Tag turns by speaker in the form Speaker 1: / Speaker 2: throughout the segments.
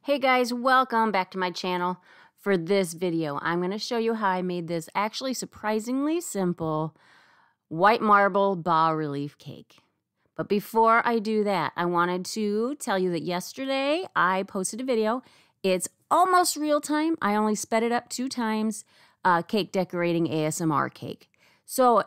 Speaker 1: Hey guys, welcome back to my channel. For this video, I'm going to show you how I made this actually surprisingly simple white marble bas relief cake. But before I do that, I wanted to tell you that yesterday I posted a video. It's almost real time. I only sped it up 2 times, cake decorating ASMR cake. So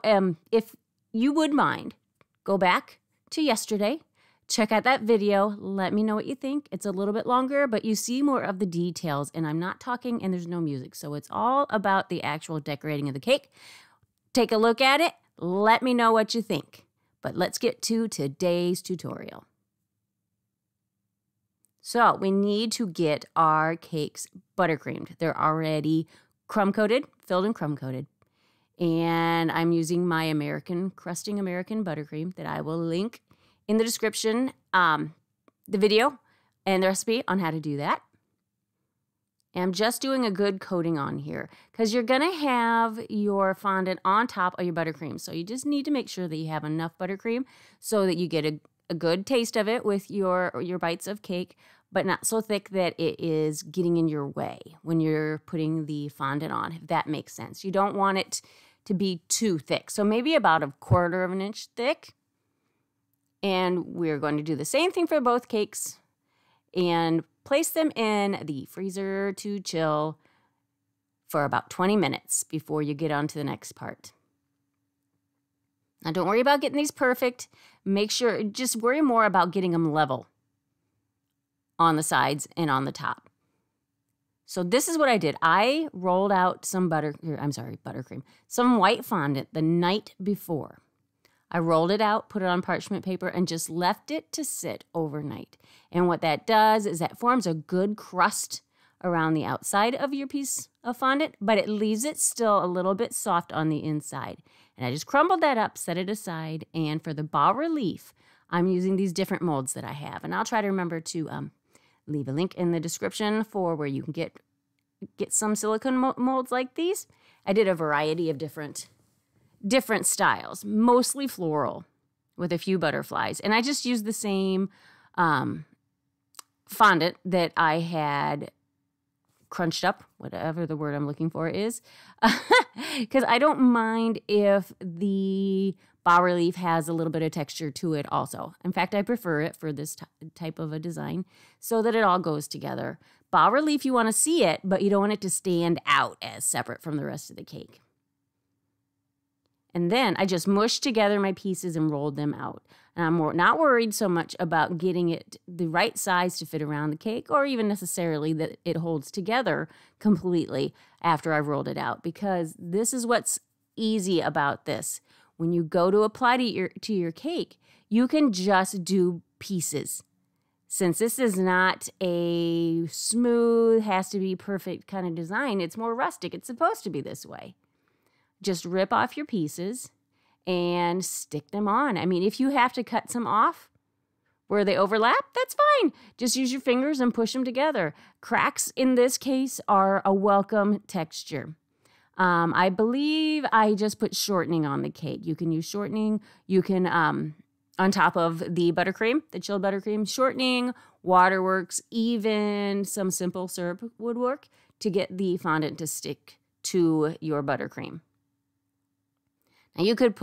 Speaker 1: if you would mind, go back to yesterday. Check out that video. Let me know what you think. It's a little bit longer, but you see more of the details, and I'm not talking and there's no music. So it's all about the actual decorating of the cake. Take a look at it. Let me know what you think. But let's get to today's tutorial. So we need to get our cakes buttercreamed. They're already crumb-coated, filled and crumb-coated. And I'm using my crusting American buttercream that I will link in the description, the video and the recipe on how to do that. And I'm just doing a good coating on here because you're going to have your fondant on top of your buttercream. So you just need to make sure that you have enough buttercream so that you get a good taste of it with your bites of cake, but not so thick that it is getting in your way when you're putting the fondant on, if that makes sense. You don't want it to be too thick. So maybe about 1/4 of an inch thick. And we're going to do the same thing for both cakes and place them in the freezer to chill for about 20 minutes before you get on to the next part. Now, don't worry about getting these perfect. Just worry more about getting them level on the sides and on the top. So this is what I did. I rolled out some buttercream, some white fondant the night before. I rolled it out, put it on parchment paper, and just left it to sit overnight. And what that does is that forms a good crust around the outside of your piece of fondant, but it leaves it still a little bit soft on the inside. And I just crumbled that up, set it aside, and for the bas relief, I'm using these different molds that I have. And I'll try to remember to leave a link in the description for where you can get some silicone molds like these. I did a variety of different styles, mostly floral with a few butterflies. And I just used the same fondant that I had crunched up, whatever the word I'm looking for is, because I don't mind if the bas relief has a little bit of texture to it also. In fact, I prefer it for this type of a design so that it all goes together. Bas relief, you want to see it, but you don't want it to stand out as separate from the rest of the cake. And then I just mushed together my pieces and rolled them out. And I'm not worried so much about getting it the right size to fit around the cake or even necessarily that it holds together completely after I've rolled it out, because this is what's easy about this. When you go to apply to your cake, you can just do pieces. Since this is not a smooth, has to be perfect kind of design, it's more rustic. It's supposed to be this way. Just rip off your pieces and stick them on. I mean, if you have to cut some off where they overlap, that's fine. Just use your fingers and push them together. Cracks in this case are a welcome texture. I believe I just put shortening on the cake. You can use shortening. You can, on top of the buttercream, the chilled buttercream, shortening, waterworks, even some simple syrup would work to get the fondant to stick to your buttercream. Now you could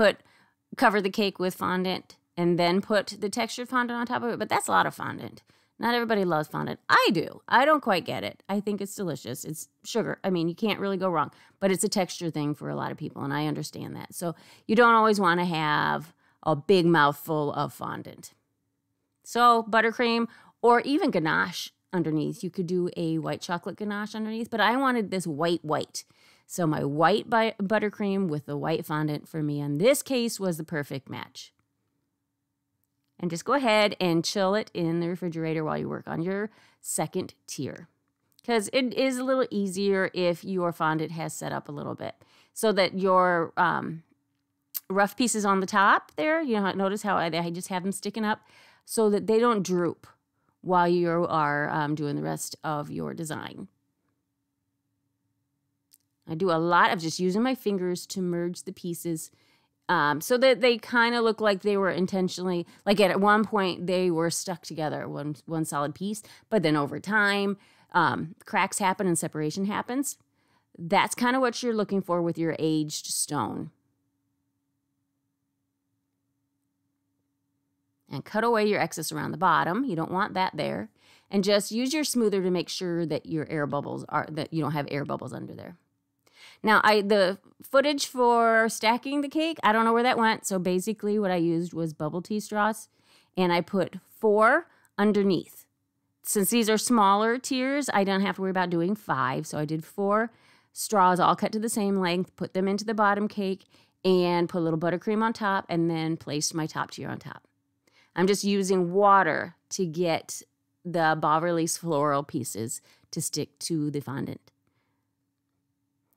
Speaker 1: cover the cake with fondant and then put the textured fondant on top of it, but that's a lot of fondant. Not everybody loves fondant. I do. I don't quite get it. I think it's delicious. It's sugar. I mean, you can't really go wrong, but it's a texture thing for a lot of people, and I understand that. So you don't always want to have a big mouthful of fondant. So buttercream or even ganache underneath. You could do a white chocolate ganache underneath, but I wanted this white. So my white buttercream with the white fondant for me in this case was the perfect match. And just go ahead and chill it in the refrigerator while you work on your second tier. Because it is a little easier if your fondant has set up a little bit. So that your rough pieces on the top there, notice how I just have them sticking up so that they don't droop while you are doing the rest of your design. I do a lot of just using my fingers to merge the pieces so that they kind of look like they were intentionally, like at one point they were stuck together, one solid piece, but then over time, cracks happen and separation happens. That's kind of what you're looking for with your aged stone. And cut away your excess around the bottom. You don't want that there. And just use your smoother to make sure that your air bubbles that you don't have air bubbles under there. Now, the footage for stacking the cake, I don't know where that went. So basically what I used was bubble tea straws, and I put 4 underneath. Since these are smaller tiers, I don't have to worry about doing 5. So I did 4 straws all cut to the same length, put them into the bottom cake, and put a little buttercream on top, and then placed my top tier on top. I'm just using water to get the Bas Relief floral pieces to stick to the fondant.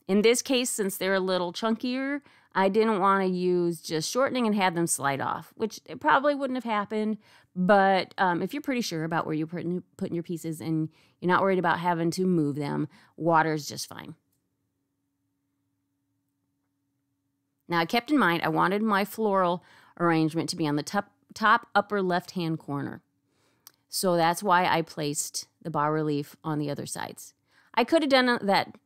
Speaker 1: In this case, since they're a little chunkier, I didn't want to use just shortening and have them slide off, which it probably wouldn't have happened. But if you're pretty sure about where you're putting your pieces and you're not worried about having to move them, water is just fine. Now, I kept in mind I wanted my floral arrangement to be on the top upper left-hand corner. So that's why I placed the Bas Relief on the other sides. I could have done that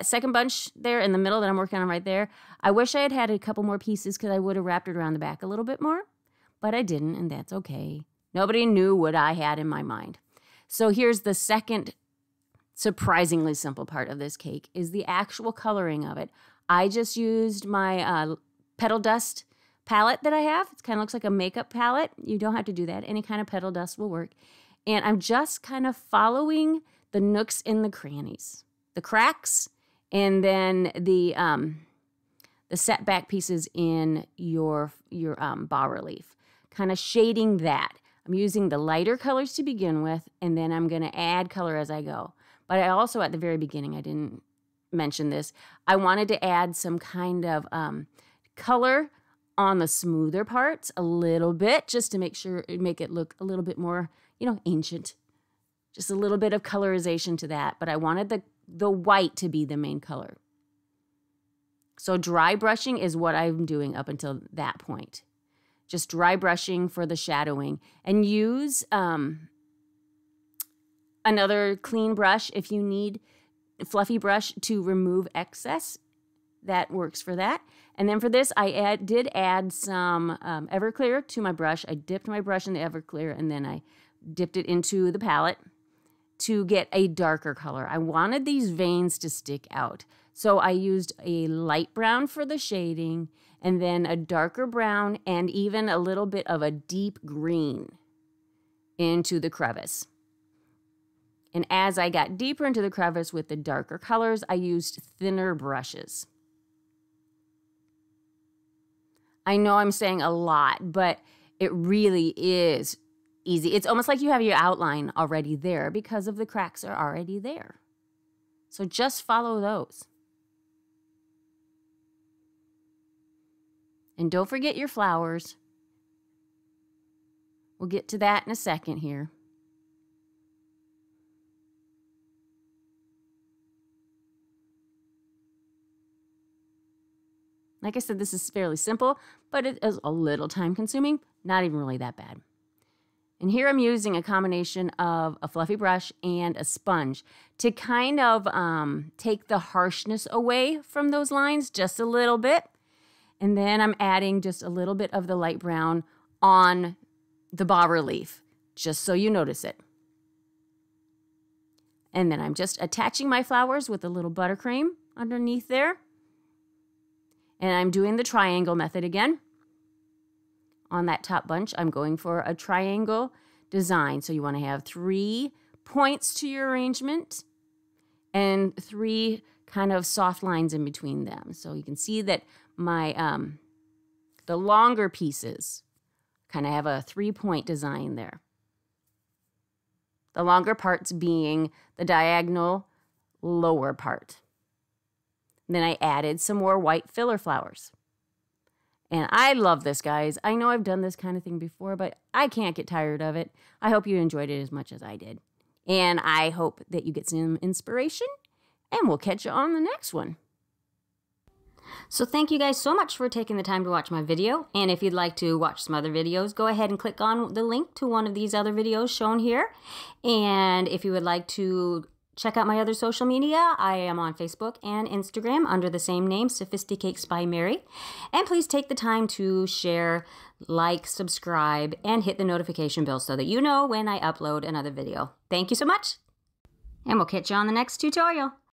Speaker 1: second bunch there in the middle that I'm working on right there. I wish I had had a couple more pieces because I would have wrapped it around the back a little bit more, but I didn't, and that's okay. Nobody knew what I had in my mind. So here's the second surprisingly simple part of this cake is the actual coloring of it. I just used my petal dust palette that I have. It kind of looks like a makeup palette. You don't have to do that. Any kind of petal dust will work. And I'm just kind of following the nooks and the crannies, the cracks, and then the setback pieces in your Bas Relief. Kind of shading that. I'm using the lighter colors to begin with, and then I'm going to add color as I go. But I also, at the very beginning, I didn't mention this, I wanted to add some kind of color on the smoother parts a little bit, just to make it look a little bit more, ancient. Just a little bit of colorization to that. But I wanted the white to be the main color. So dry brushing is what I'm doing up until that point. Just dry brushing for the shadowing. And use another clean brush if you need a fluffy brush to remove excess. That works for that. And then for this, I did add some Everclear to my brush. I dipped my brush in the Everclear, and then I dipped it into the palette to get a darker color. I wanted these veins to stick out. So I used a light brown for the shading, and then a darker brown, and even a little bit of a deep green into the crevice. And as I got deeper into the crevice with the darker colors, I used thinner brushes. I know I'm saying a lot, but it really is easy. It's almost like you have your outline already there because of the cracks are already there. So just follow those. And don't forget your flowers. We'll get to that in a second here. Like I said, this is fairly simple, but it is a little time consuming, not even really that bad. And here I'm using a combination of a fluffy brush and a sponge to kind of take the harshness away from those lines just a little bit. And then I'm adding just a little bit of the light brown on the Bas Relief, just so you notice it. And then I'm just attaching my flowers with a little buttercream underneath there. And I'm doing the triangle method again. On that top bunch, I'm going for a triangle design. So you want to have 3 points to your arrangement and 3 kind of soft lines in between them. So you can see that my the longer pieces kind of have a 3-point design there. The longer parts being the diagonal lower part. And then I added some more white filler flowers. And I love this, guys. I know I've done this kind of thing before, but I can't get tired of it. I hope you enjoyed it as much as I did. And I hope that you get some inspiration, and we'll catch you on the next one. So thank you guys so much for taking the time to watch my video. And if you'd like to watch some other videos, go ahead and click on the link to one of these other videos shown here. And if you would like to check out my other social media, I am on Facebook and Instagram under the same name, Sophisticakes by Mary. And please take the time to share, like, subscribe, and hit the notification bell so that you know when I upload another video. Thank you so much, and we'll catch you on the next tutorial.